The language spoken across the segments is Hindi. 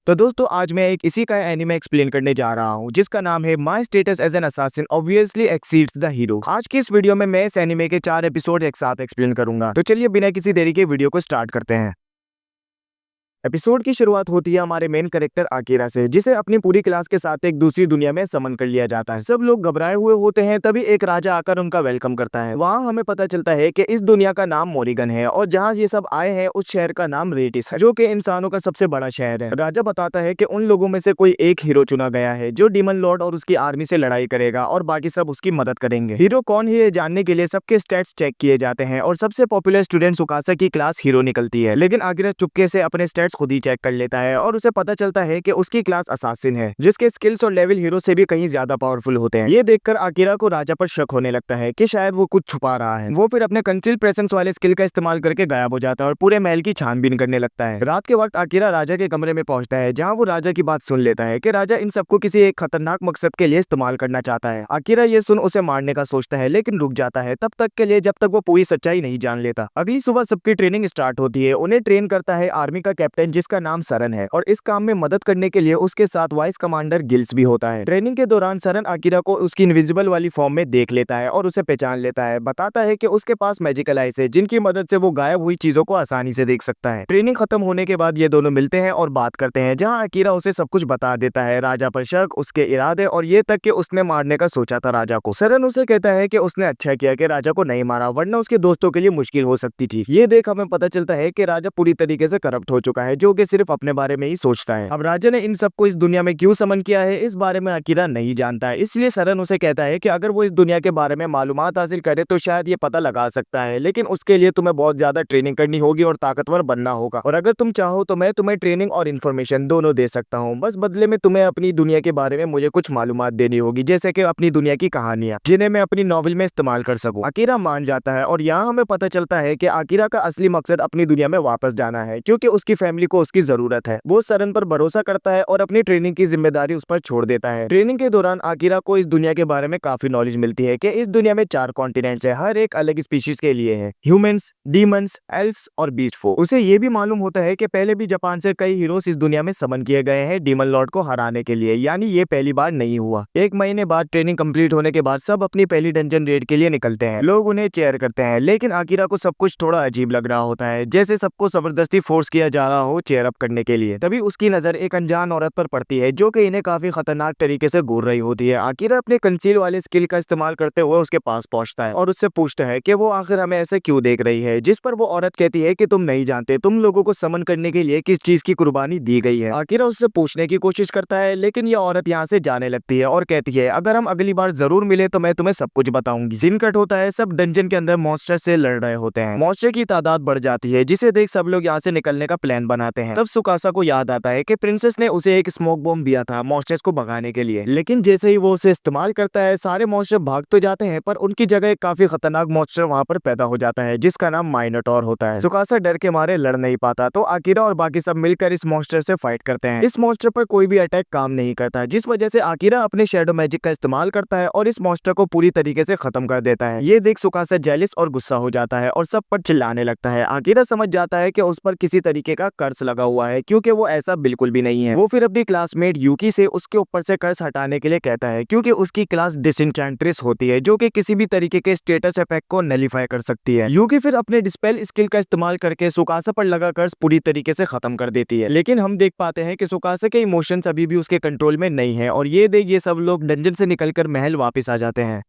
तो दोस्तों आज मैं एक इसी का एनीमे एक्सप्लेन करने जा रहा हूँ जिसका नाम है my status as an assassin obviously exceeds the hero. आज की इस वीडियो में मैं इस एनीमे के 4 एपिसोड एक साथ एक्सप्लेन करूंगा। तो चलिए बिना किसी देरी के वीडियो को स्टार्ट करते हैं। एपिसोड की शुरुआत होती है हमारे मेन कैरेक्टर आकिरा से, जिसे अपनी पूरी क्लास के साथ एक दूसरी दुनिया में समन कर लिया जाता है। सब लोग घबराए हुए होते हैं, तभी एक राजा आकर उनका वेलकम करता है। वहाँ हमें पता चलता है कि इस दुनिया का नाम मोरिगन है और जहाँ ये सब आए हैं उस शहर का नाम रेटिस है, जो कि इंसानों का सबसे बड़ा शहर है। राजा बताता है कि उन लोगों में से कोई एक हीरो चुना गया है जो डीमन लॉर्ड और उसकी आर्मी से लड़ाई करेगा और बाकी सब उसकी मदद करेंगे। हीरो कौन है ये जानने के लिए सबके स्टैट्स चेक किए जाते हैं और सबसे पॉपुलर स्टूडेंट सुकासा की क्लास हीरो निकलती है, लेकिन आकिरा चुपके से अपने स्टैट्स खुद ही चेक कर लेता है और उसे पता चलता है कि उसकी क्लास असासिन है, जिसके स्किल्स और लेवल हीरो से भी कहीं ज्यादा पावरफुल होते हैं। ये देखकर आकिरा को राजा पर शक होने लगता है कि शायद वो कुछ छुपा रहा है। वो फिर अपने कंसील प्रेजेंस वाले स्किल का इस्तेमाल करके गायब हो जाता है और पूरे महल की छानबीन करने लगता है। रात के वक्त आकिरा राजा के कमरे में पहुंचता है, जहां वो राजा की बात सुन लेता है कि राजा इन सबको किसी एक खतरनाक मकसद के लिए इस्तेमाल करना चाहता है। आकिरा ये सुन उसे मारने का सोचता है, लेकिन रुक जाता है तब तक के लिए जब तक वो पूरी सच्चाई नहीं जान लेता। अगली सुबह सबकी ट्रेनिंग स्टार्ट होती है। उन्हें ट्रेन करता है आर्मी का कैप्टन, जिसका नाम सरन है, और इस काम में मदद करने के लिए उसके साथ वाइस कमांडर गिल्स भी होता है। ट्रेनिंग के दौरान सरन आकिरा को उसकी इनविजिबल वाली फॉर्म में देख लेता है और उसे पहचान लेता है। बताता है कि उसके पास मैजिकल आइस है, जिनकी मदद से वो गायब हुई चीजों को आसानी से देख सकता है। ट्रेनिंग खत्म होने के बाद ये दोनों मिलते हैं और बात करते हैं, जहाँ आकिरा उसे सब कुछ बता देता है, राजा पर शक, उसके इरादे और ये तक कि उसने मारने का सोचा था राजा को। सरन उसे कहता है कि उसने अच्छा किया कि राजा को नहीं मारा, वरना उसके दोस्तों के लिए मुश्किल हो सकती थी। ये देख हमें पता चलता है कि राजा पूरी तरीके से करप्ट हो चुका है, जो कि सिर्फ अपने बारे में ही सोचता है। अब राजा ने इन सबको इस दुनिया में क्यों समन किया है, इस बारे में आकिरा नहीं जानता है। इसलिए सरन उसे कहता है कि अगर वो इस दुनिया के बारे में मालूमात हासिल करे तो शायद ये पता लगा सकता है, लेकिन उसके लिए तुम्हें बहुत ज्यादा ट्रेनिंग करनी होगी और ताकतवर बनना होगा। और अगर तुम चाहो तो मैं तुम्हें ट्रेनिंग और इन्फॉर्मेशन दोनों दे सकता हूँ, बस बदले में तुम्हें अपनी दुनिया के बारे में मुझे कुछ मालूमात देनी होगी, जैसे कि अपनी दुनिया की कहानियां, जिन्हें मैं अपनी नॉवेल में इस्तेमाल कर सकूं। आकिरा मान जाता है और यहाँ हमें पता चलता है कि आकिरा का असली मकसद अपनी दुनिया में वापस जाना है, क्योंकि उसकी फैमिली को उसकी जरूरत है। वो सरन पर भरोसा करता है और अपनी ट्रेनिंग की जिम्मेदारी उस पर छोड़ देता है। ट्रेनिंग के दौरान आकिरा को इस दुनिया के बारे में काफी नॉलेज मिलती है कि इस दुनिया में 4 कॉन्टिनेंट्स है, हर एक अलग स्पीशीज के लिए है, ह्यूमंस, डीमंस, एल्फ्स और बीस्ट फोक। उसे ये भी मालूम होता है कि पहले भी जापान से कई हीरोज इस दुनिया में समन किए गए हैं डीमन लॉर्ड को हराने के लिए, यानी ये पहली बार नहीं हुआ। 1 महीने बाद ट्रेनिंग कंप्लीट होने के बाद सब अपनी पहली डंजन रेड के लिए निकलते हैं। लोग उन्हें चेयर करते हैं, लेकिन आकिरा को सब कुछ थोड़ा अजीब लग रहा होता है, जैसे सबको जबरदस्ती फोर्स किया जा रहा हो चेयर अप करने के लिए। तभी उसकी नजर एक अनजान औरत पर पड़ती है, जो कि इन्हें काफी खतरनाक तरीके से घूर रही होती है। आकिरा अपने कंसील वाले स्किल का इस्तेमाल करते हुए उसके पास पहुंचता है और उससे पूछता है कि वो आखिर हमें ऐसे क्यों देख रही है, जिस पर वो औरत कहती है कि तुम नहीं जानते तुम लोगों को समन करने के लिए किस चीज की कुर्बानी दी गई है। आकिरा उससे पूछने की कोशिश करता है, लेकिन ये औरत यहाँ से जाने लगती है और कहती है अगर हम अगली बार जरूर मिले तो मैं तुम्हें सब कुछ बताऊंगी। सीन कट होता है, सब डंजन के अंदर मॉन्स्टर से लड़ रहे होते हैं। मॉन्स्टर की तादाद बढ़ जाती है, जिसे देख सब लोग यहाँ से निकलने का प्लान बनाते हैं। तब सुकासा को याद आता है कि प्रिंसेस ने उसे एक स्मोक बॉम्ब दिया था मॉन्स्टर्स को भगाने के लिए, लेकिन जैसे ही वो उसे इस्तेमाल करता है सारे मॉन्स्टर भाग तो जाते हैं, पर उनकी जगह एक काफी खतरनाक मॉन्स्टर वहां पर पैदा हो जाता है, जिसका नाम माइनोटॉर होता है। सुकासा डर के मारे लड़ नहीं पाता, तो आकिरा और बाकी सब मिलकर इस मॉन्स्टर से फाइट करते हैं। इस मॉन्स्टर पर कोई भी अटैक काम नहीं करता, जिस वजह से आकिरा अपने शैडो मैजिक का इस्तेमाल करता है और इस मॉन्स्टर को पूरी तरीके से खत्म कर देता है। ये देख सुकासा जेलिस और गुस्सा हो जाता है और सब पर चिल्लाने लगता है। आकिरा समझ जाता है कि उस पर किसी तरीके का कर्ज लगा हुआ है, क्योंकि वो ऐसा बिल्कुल भी नहीं है। वो फिर अपनी क्लासमेट यूकी से उसके ऊपर से कर्ज हटाने के लिए कहता है, क्योंकि उसकी क्लास डिसएन्चेंट्रेस होती है, जो कि किसी भी तरीके के स्टेटस इफेक्ट को नलीफाई कर सकती है। यूकी फिर अपने डिस्पेल स्किल का इस्तेमाल करके सुकासा पर लगा कर्ज पूरी तरीके से खत्म कर देती है, लेकिन हम देख पाते हैं कि सुकासा के इमोशंस अभी भी उसके कंट्रोल में नहीं है और ये देख ये सब लोग डंजन से निकलकर महल वापस आ जाते हैं।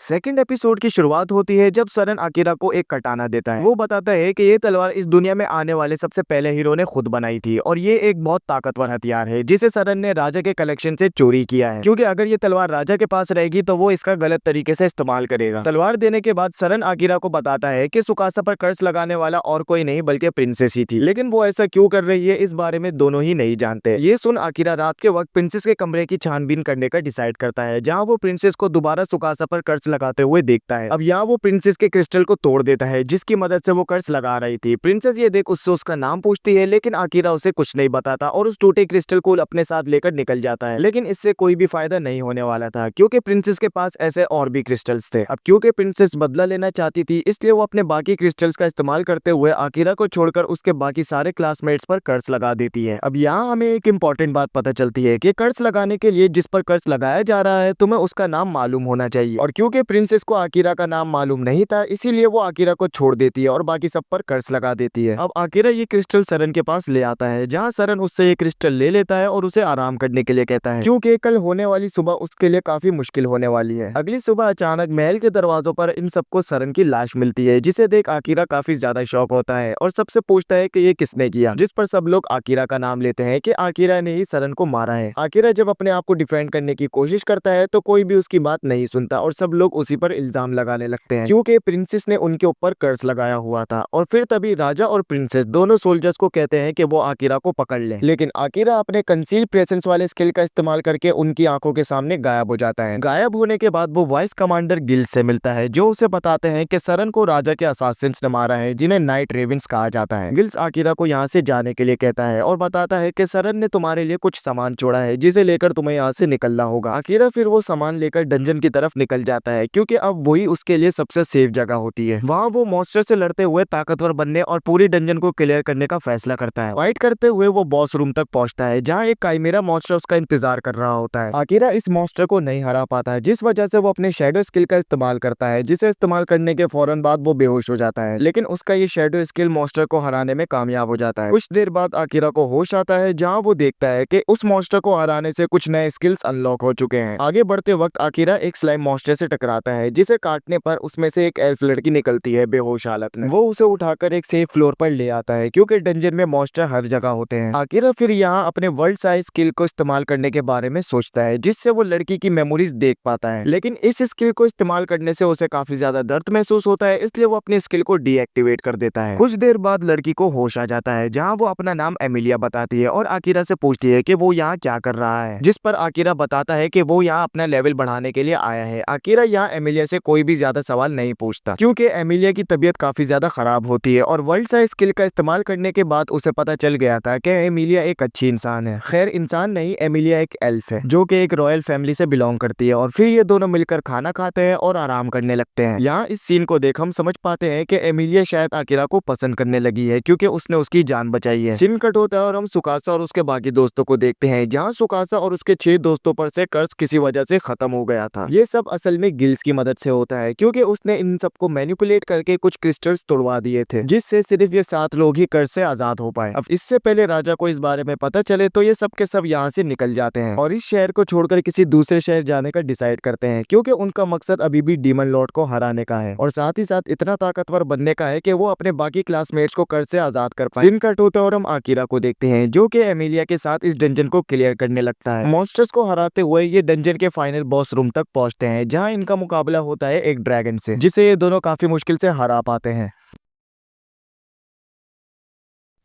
सेकंड एपिसोड की शुरुआत होती है जब सरन आकिरा को एक कटाना देता है। वो बताता है कि ये तलवार इस दुनिया में आने वाले सबसे पहले हीरो ने खुद बनाई थी और ये एक बहुत ताकतवर हथियार है, जिसे सरन ने राजा के कलेक्शन से चोरी किया है, क्योंकि अगर ये तलवार राजा के पास रहेगी तो वो इसका गलत तरीके से इस्तेमाल करेगा। तलवार देने के बाद सरन आकिरा को बताता है कि सुकासा पर कर्ज लगाने वाला और कोई नहीं बल्कि प्रिंसेस ही थी, लेकिन वो ऐसा क्यों कर रही है इस बारे में दोनों ही नहीं जानते। ये सुन आकिरा रात के वक्त प्रिंसेस के कमरे की छानबीन करने का डिसाइड करता है, जहाँ वो प्रिंसेस को दोबारा सुकासा पर कर्ज लगाते हुए देखता है। अब यहाँ वो प्रिंसेस के क्रिस्टल को तोड़ देता है जिसकी मदद से वो कर्स लगा रही थी। प्रिंसेस ये देख उससे उसका नाम पूछती है, लेकिन आकिरा उसे कुछ नहीं बताता और उस टूटे क्रिस्टल को अपने साथ लेकर निकल जाता है। लेकिन इससे कोई भी फायदा नहीं होने वाला था क्योंकि प्रिंसेस के पास ऐसे और भी क्रिस्टल्स थे। अब क्योंकि प्रिंसेस बदला लेना चाहती थी, इसलिए वो अपने बाकी क्रिस्टल्स का इस्तेमाल करते हुए आकिरा को छोड़कर उसके बाकी सारे क्लासमेट्स पर कर्स लगा देती है। अब यहाँ हमें एक इम्पोर्टेंट बात पता चलती है कि कर्स लगाने के लिए जिस पर कर्स लगाया जा रहा है तुम्हें उसका नाम मालूम होना चाहिए, और क्योंकि प्रिंसेस को आकिरा का नाम मालूम नहीं था इसीलिए वो आकिरा को छोड़ देती है और बाकी सब पर कर्स लगा देती है। अब आकिरा ये क्रिस्टल सरन के पास ले आता है, जहाँ सरन उससे ये क्रिस्टल ले लेता है और उसे आराम करने के लिए कहता है क्योंकि कल होने वाली सुबह उसके लिए काफी मुश्किल होने वाली है। अगली सुबह अचानक महल के दरवाजों पर इन सबको सरन की लाश मिलती है, जिसे देख आकिरा काफी ज्यादा शॉक होता है और सबसे पूछता है कि ये किसने किया, जिस पर सब लोग आकिरा का नाम लेते हैं कि आकिरा ने ही सरन को मारा है। आकिरा जब अपने आप को डिफेंड करने की कोशिश करता है तो कोई भी उसकी बात नहीं सुनता और सब लोग उसी पर इल्जाम लगाने लगते हैं क्योंकि प्रिंसेस ने उनके ऊपर कर्ज लगाया हुआ था। और फिर तभी राजा और प्रिंसेस दोनों सोल्जर्स को कहते हैं कि वो आकिरा को पकड़ ले, लेकिन आकिरा अपने कंसील प्रेजेंस वाले स्किल का इस्तेमाल करके उनकी आंखों के सामने गायब हो जाता है। गायब होने के बाद वो वाइस कमांडर गिल्स से मिलता है जो उसे बताते हैं कि सरन को राजा के असासिन्स ने मारा है जिन्हें नाइट रेविंस कहा जाता है। गिल्स आकिरा को यहाँ से जाने के लिए कहता है और बताता है कि सरन ने तुम्हारे लिए कुछ सामान छोड़ा है जिसे लेकर तुम्हें यहाँ से निकलना होगा। आकिरा फिर वो सामान लेकर डंजन की तरफ निकल जाता है क्योंकि अब वही उसके लिए सबसे सेफ जगह होती है। वहाँ वो मॉन्स्टर से लड़ते हुए ताकतवर बनने और पूरी डंजन को क्लियर करने का फैसला करता है। फाइट करते हुए वो बॉस रूम तक पहुंचता है जहाँ एक काइमेरा मॉन्स्टर उसका इंतजार कर रहा होता है। आकिरा इस मॉन्स्टर को नहीं हरा पाता है जिस वजह से वो अपने शैडो स्किल का इस्तेमाल करता है, जिसे इस्तेमाल करने के फौरन बाद वो बेहोश हो जाता है, लेकिन उसका ये शैडो स्किल मॉन्स्टर को हराने में कामयाब हो जाता है। कुछ देर बाद आकिरा को होश आता है जहाँ वो देखता है कि उस मॉन्स्टर को हराने से कुछ नए स्किल्स अनलॉक हो चुके हैं। आगे बढ़ते वक्त आकिरा एक स्लाइम मॉन्स्टर से टकराता है जिसे काटने पर उसमें से एक एल्फ लड़की निकलती है बेहोश हालत में। वो उसे उठाकर एक सेफ फ्लोर पर ले आता है क्योंकि डंजन में मॉन्स्टर हर जगह होते हैं। आकिरा फिर यहाँ अपने वर्ल्ड साइज स्किल को इस्तेमाल करने के बारे में सोचता है जिससे वो लड़की की मेमोरीज देख पाता है, लेकिन इस स्किल को इस्तेमाल करने से उसे काफी ज्यादा दर्द महसूस होता है, इसलिए वो अपने स्किल को डीएक्टिवेट कर देता है। कुछ देर बाद लड़की को होश आ जाता है जहाँ वो अपना नाम एमिलिया बताती है और आकिरा से पूछती है कि वो यहाँ क्या कर रहा है, जिस पर आकिरा बताता है कि वो यहाँ अपना लेवल बढ़ाने के लिए आया है। आकिरा यहाँ एमिलिया से कोई भी ज्यादा सवाल नहीं पूछता क्योंकि एमिलिया की तबीयत काफी ज्यादा खराब होती है और वर्ल्ड साइज स्किल का इस्तेमाल करने के बाद उसे पता चल गया था कि एमिलिया एक अच्छी इंसान है। खैर इंसान नहीं, एमिलिया एक एल्फ है जो कि एक रॉयल फैमिली से बिलोंग करती है। और फिर ये दोनों मिलकर खाना खाते हैं और आराम करने लगते हैं। यहाँ इस सीन को देख हम समझ पाते हैं कि एमिलिया शायद आकिरा को पसंद करने लगी है क्योंकि उसने उसकी जान बचाई है। सीन कट होता है और हम सुकासा और उसके बाकी दोस्तों को देखते हैं जहाँ सुकासा और उसके 6 दोस्तों पर से कर्ज किसी वजह से खत्म हो गया था। ये सब असल में गिल्स की मदद से होता है क्योंकि उसने इन सबको मैनिपुलेट करके कुछ क्रिस्टल्स तोड़वा दिए थे जिससे सिर्फ ये 7 लोग ही कर्ज से आजाद हो पाए। अब इससे पहले राजा को इस बारे में पता चले तो ये सब के सब यहाँ से निकल जाते हैं और इस शहर को छोड़कर किसी दूसरे शहर जाने का डिसाइड करते हैं क्योंकि उनका मकसद अभी भी डीमन लॉर्ड को हराने का है और साथ ही साथ इतना ताकतवर बनने का है कि वो अपने बाकी क्लासमेट्स को कर्ज से आजाद कर पाए। दिन कट होता है और हम आकिरा को देखते हैं जो कि एमिलिया के साथ इस डंजन को क्लियर करने लगता है। मॉन्स्टर्स को हराते हुए ये डंजन के फाइनल बॉस रूम तक पहुंचते हैं जहां इनका मुकाबला होता है एक ड्रैगन से, जिसे ये दोनों काफी मुश्किल से हरा पाते हैं।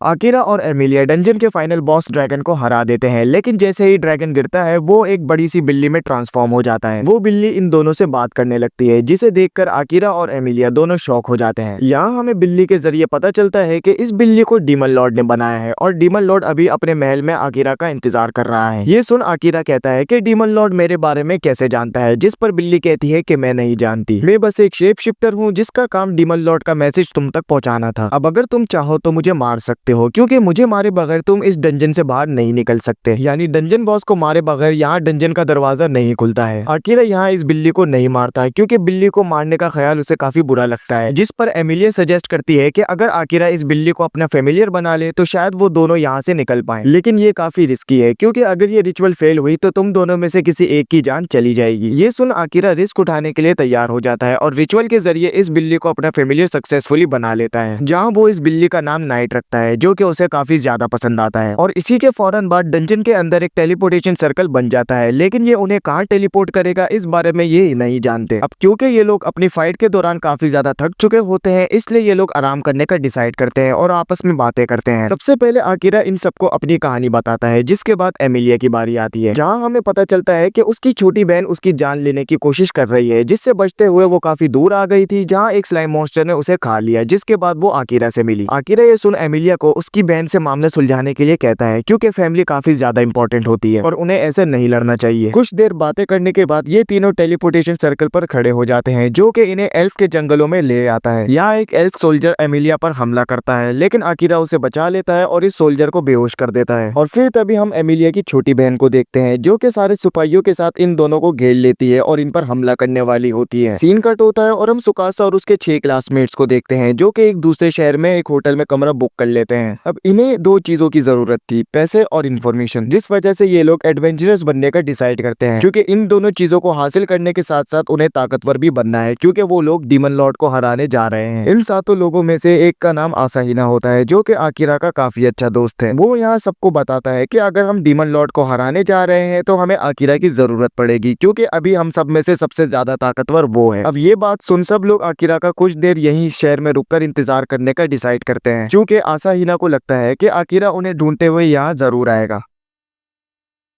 आकिरा और एमिलिया डंजन के फाइनल बॉस ड्रैगन को हरा देते हैं, लेकिन जैसे ही ड्रैगन गिरता है वो एक बड़ी सी बिल्ली में ट्रांसफॉर्म हो जाता है। वो बिल्ली इन दोनों से बात करने लगती है जिसे देखकर आकिरा और एमिलिया दोनों शॉक हो जाते हैं। यहाँ हमें बिल्ली के जरिए पता चलता है कि इस बिल्ली को डीमन लॉर्ड ने बनाया है और डीमन लॉर्ड अभी अपने महल में आकिरा का इंतजार कर रहा है। ये सुन आकिरा कहता है कि डीमन लॉर्ड मेरे बारे में कैसे जानता है, जिस पर बिल्ली कहती है कि मैं नहीं जानती, मैं बस एक शेप शिफ्टर हूँ जिसका काम डीमन लॉर्ड का मैसेज तुम तक पहुँचाना था। अब अगर तुम चाहो तो मुझे मार सकते हो क्योंकि मुझे मारे बगैर तुम इस डंजन से बाहर नहीं निकल सकते। यानी डंजन बॉस को मारे बगैर यहाँ डंजन का दरवाजा नहीं खुलता है। आकिरा यहाँ इस बिल्ली को नहीं मारता है क्योंकि बिल्ली को मारने का ख्याल उसे काफी बुरा लगता है, जिस पर एमिलिया सजेस्ट करती है कि अगर आकिरा इस बिल्ली को अपना फेमिलियर बना ले तो शायद वो दोनों यहाँ से निकल पाए, लेकिन ये काफी रिस्की है क्योंकि अगर ये रिचुअल फेल हुई तो तुम दोनों में से किसी एक की जान चली जाएगी। ये सुन आकिरा रिस्क उठाने के लिए तैयार हो जाता है और रिचुअल के जरिए इस बिल्ली को अपना फेमिलियर सक्सेसफुली बना लेता है, जहाँ वो इस बिल्ली का नाम नाइट रखता है जो कि उसे काफी ज्यादा पसंद आता है। और इसी के फौरन बाद डंजन के अंदर एक टेलीपोर्टेशन सर्कल बन जाता है, लेकिन ये उन्हें कहाँ टेलीपोर्ट करेगा इस बारे में ये नहीं जानते। अब क्योंकि ये लोग अपनी फाइट के दौरान काफी ज्यादा थक चुके होते हैं, इसलिए ये लोग आराम करने का डिसाइड करते हैं और आपस में बातें करते हैं। सबसे पहले आकिरा इन सबको अपनी कहानी बताता है, जिसके बाद एमिलिया की बारी आती है, जहाँ हमें पता चलता है कि उसकी छोटी बहन उसकी जान लेने की कोशिश कर रही है, जिससे बचते हुए वो काफी दूर आ गई थी, जहाँ एक स्लाइम मॉन्स्टर ने उसे खा लिया, जिसके बाद वो आकिरा से मिली। आकिरा ये सुन एमिलिया को उसकी बहन से मामला सुलझाने के लिए कहता है, क्योंकि फैमिली काफी ज्यादा इंपॉर्टेंट होती है और उन्हें ऐसे नहीं लड़ना चाहिए। कुछ देर बातें करने के बाद ये तीनों टेलीपोर्टेशन सर्कल पर खड़े हो जाते हैं, जो कि इन्हें एल्फ के जंगलों में ले आता है। यहाँ एक एल्फ सोल्जर एमिलिया पर हमला करता है, लेकिन आकिरा उसे बचा लेता है और इस सोल्जर को बेहोश कर देता है। और फिर तभी हम एमिलिया की छोटी बहन को देखते हैं, जो कि सारे सिपाहियों के साथ इन दोनों को घेर लेती है और इन पर हमला करने वाली होती है। सीन कट होता है और हम सुकासा और उसके 6 क्लासमेट्स को देखते हैं, जो कि एक दूसरे शहर में एक होटल में कमरा बुक कर लेते हैं। अब इन्हें 2 चीजों की जरूरत थी, पैसे और इन्फॉर्मेशन, जिस वजह से ये लोग एडवेंचरस बनने का डिसाइड करते हैं, क्योंकि इन दोनों चीजों को हासिल करने के साथ साथ उन्हें ताकतवर भी बनना है, क्योंकि वो लोग डीमन लॉर्ड को हराने जा रहे हैं। इन 7 लोगों में से एक का नाम आसाहिना होता है, जो कि आकिरा का काफी अच्छा दोस्त है। वो यहाँ सबको बताता है कि अगर हम डीमन लॉर्ड को हराने जा रहे हैं तो हमें आकिरा की जरूरत पड़ेगी, क्योंकि अभी हम सब में से सबसे ज्यादा ताकतवर वो है। अब ये बात सुन सब लोग आकिरा का कुछ देर यहीं शहर में रुककर इंतजार करने का डिसाइड करते हैं, क्योंकि आसाहिना को लगता है कि आकिरा उन्हें ढूंढते हुए यहाँ जरूर आएगा।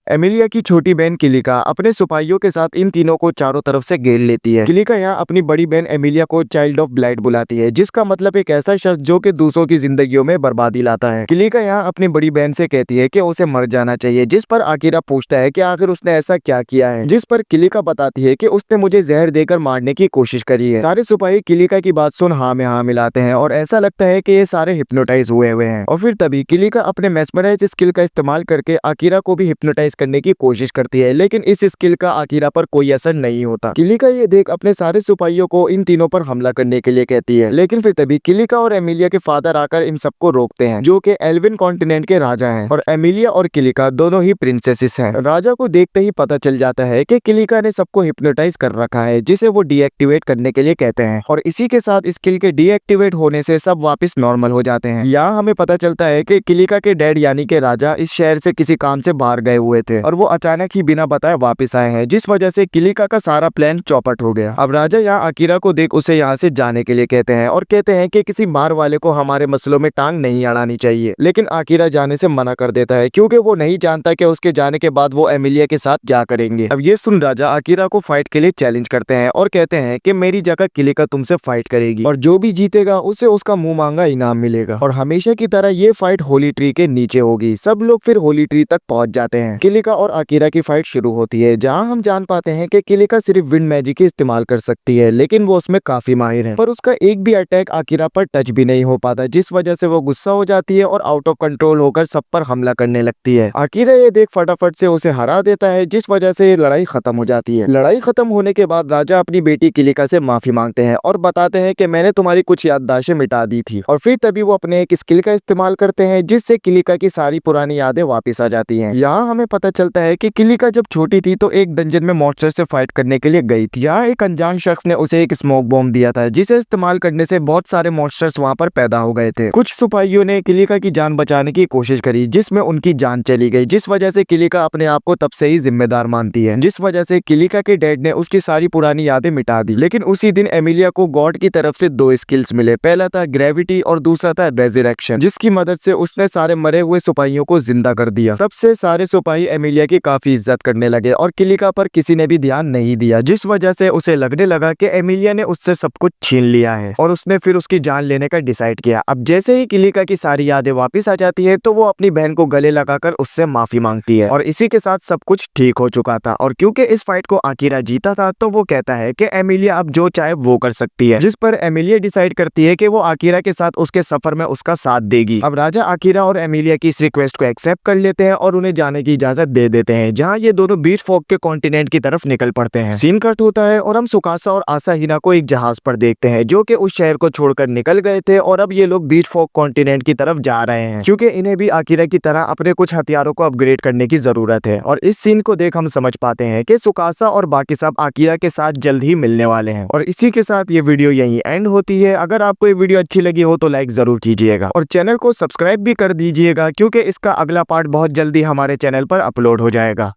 एमिलिया की छोटी बहन किलिका अपने सिपाहियों के साथ इन तीनों को चारों तरफ से घेर लेती है। किलिका यहाँ अपनी बड़ी बहन एमिलिया को चाइल्ड ऑफ ब्लाइट बुलाती है, जिसका मतलब एक ऐसा शख्स जो कि दूसरों की जिंदगियों में बर्बादी लाता है। किलिका यहाँ अपनी बड़ी बहन से कहती है कि उसे मर जाना चाहिए, जिस पर आकिरा पूछता है कि आखिर उसने ऐसा क्या किया है, जिस पर किलिका बताती है कि उसने मुझे जहर देकर मारने की कोशिश करी है। सारे सिपाही किलिका की बात सुन हाँ में हाँ मिलाते हैं और ऐसा लगता है कि ये सारे हिप्नोटाइज हुए हैं। और फिर तभी किलिका अपने मेस्मराइज स्किल का इस्तेमाल करके आकिरा को भी हिप्नोटाइज करने की कोशिश करती है, लेकिन इस स्किल का आकिरा पर कोई असर नहीं होता। किलिका ये देख अपने सारे सिपाहियों को इन तीनों पर हमला करने के लिए कहती है, लेकिन फिर तभी किलिका और एमिलिया के फादर आकर इन सबको रोकते हैं, जो कि एल्विन कॉन्टिनेंट के राजा हैं और एमिलिया और किलिका दोनों ही प्रिंसेसेस हैं। राजा को देखते ही पता चल जाता है कि किलिका ने सबको हिप्नोटाइज कर रखा है, जिसे वो डीएक्टिवेट करने के लिए कहते हैं और इसी के साथ स्किल के डीएक्टिवेट होने से सब वापस नॉर्मल हो जाते हैं। यहाँ हमें पता चलता है कि किलिका के डैड यानी कि राजा इस शहर से किसी काम से बाहर गए हुए थे और वो अचानक ही बिना बताए वापस आए हैं, जिस वजह से किलिका का सारा प्लान चौपट हो गया। अब राजा यहाँ आकिरा को देख उसे यहाँ से जाने के लिए कहते हैं और कहते हैं कि किसी बाहर वाले को हमारे मसलों में टांग नहीं अड़ानी चाहिए, लेकिन आकिरा जाने से मना कर देता है, क्योंकि वो नहीं जानता कि उसके जाने के बाद वो एमिलिया के साथ क्या करेंगे। अब ये सुन राजा आकिरा को फाइट के लिए चैलेंज करते हैं और कहते हैं कि मेरी जगह किलिका तुमसे फाइट करेगी और जो भी जीतेगा उसे उसका मुंह मांगा इनाम मिलेगा। और हमेशा की तरह ये फाइट होली ट्री के नीचे होगी। सब लोग फिर होली ट्री तक पहुंच जाते हैं। किलिका और आकिरा की फाइट शुरू होती है, जहां हम जान पाते हैं कि किलिका सिर्फ विंड मैजिक ही इस्तेमाल कर सकती है, लेकिन वो उसमें काफी माहिर है, पर उसका एक भी अटैक आकिरा पर टच भी नहीं हो पाता, जिस वजह से वो गुस्सा हो जाती है और आउट ऑफ कंट्रोल होकर सब पर हमला करने लगती है। आकिरा ये देख फटाफट से उसे हरा देता है, जिस वजह से लड़ाई खत्म हो जाती है। लड़ाई खत्म होने के बाद राजा अपनी बेटी किलिका से माफी मांगते हैं और बताते हैं कि मैंने तुम्हारी कुछ याददाश्तें मिटा दी थी। और फिर तभी वो अपने एक स्किल का इस्तेमाल करते हैं, जिससे किलिका की सारी पुरानी यादें वापस आ जाती हैं। यहाँ हमें पता चलता है कि किलिका जब छोटी थी तो एक डंजन में मॉन्स्टर से फाइट करने के लिए गई थी। यहाँ एक अनजान शख्स ने उसे एक स्मोक बॉम्ब दिया था, जिसे इस्तेमाल करने से बहुत सारे मॉन्स्टर्स वहाँ पर पैदा हो गए थे। कुछ सिपाहियों ने किलिका की जान बचाने की कोशिश करी, जिसमें उनकी जान चली गई, जिस वजह से किलिका अपने आप को तब से ही जिम्मेदार मानती है, जिस वजह से किलिका के डैड ने उसकी सारी पुरानी यादें मिटा दी। लेकिन उसी दिन एमिलिया को गॉड की तरफ से 2 स्किल्स मिले। पहला था ग्रेविटी और दूसरा था रेजरेक्शन, जिसकी मदद से उसने सारे मरे हुए सिपाहियों को जिंदा कर दिया। तब से सारे सिपाही एमिलिया की काफी इज्जत करने लगे और किलिका पर किसी ने भी ध्यान नहीं दिया, जिस वजह से उसे लगने लगा कि एमिलिया ने उससे सब कुछ छीन लिया है और उसने फिर उसकी जान लेने का डिसाइड किया। अब जैसे ही किलिका की सारी यादें वापस आ जाती है तो वो अपनी बहन को गले लगाकर उससे माफी मांगती है और इसी के साथ सब कुछ ठीक हो चुका था। और क्योंकि इस फाइट को आकिरा जीता था तो वो कहता है कि एमिलिया अब जो चाहे वो कर सकती है, जिस पर एमिलिया डिसाइड करती है कि वो आकिरा के साथ उसके सफर में उसका साथ देगी। अब राजा आकिरा और एमिलिया की इस रिक्वेस्ट को एक्सेप्ट कर लेते हैं और उन्हें जाने की इजाजत इजाजत दे देते हैं, जहाँ ये दोनों बीच फोक के कॉन्टिनेंट की तरफ निकल पड़ते हैं। सीन कट होता है और हम सुकासा और आसाहिना को एक जहाज पर देखते हैं जो कि उस शहर को छोड़कर निकल गए थे और अब ये लोग बीच फोक कॉन्टिनेंट की तरफ जा रहे हैं, क्योंकि इन्हें भी आकिरा की तरह अपने कुछ हथियारों को अपग्रेड करने की जरूरत है। और इस सीन को देख हम समझ पाते हैं कि सुकासा और बाकी सब आकिरा के साथ जल्द ही मिलने वाले हैं। और इसी के साथ ये वीडियो यहीं एंड होती है। अगर आपको ये वीडियो अच्छी लगी हो तो लाइक जरूर कीजिएगा और चैनल को सब्सक्राइब भी कर दीजिएगा, क्योंकि इसका अगला पार्ट बहुत जल्दी हमारे चैनल पर अपलोड हो जाएगा।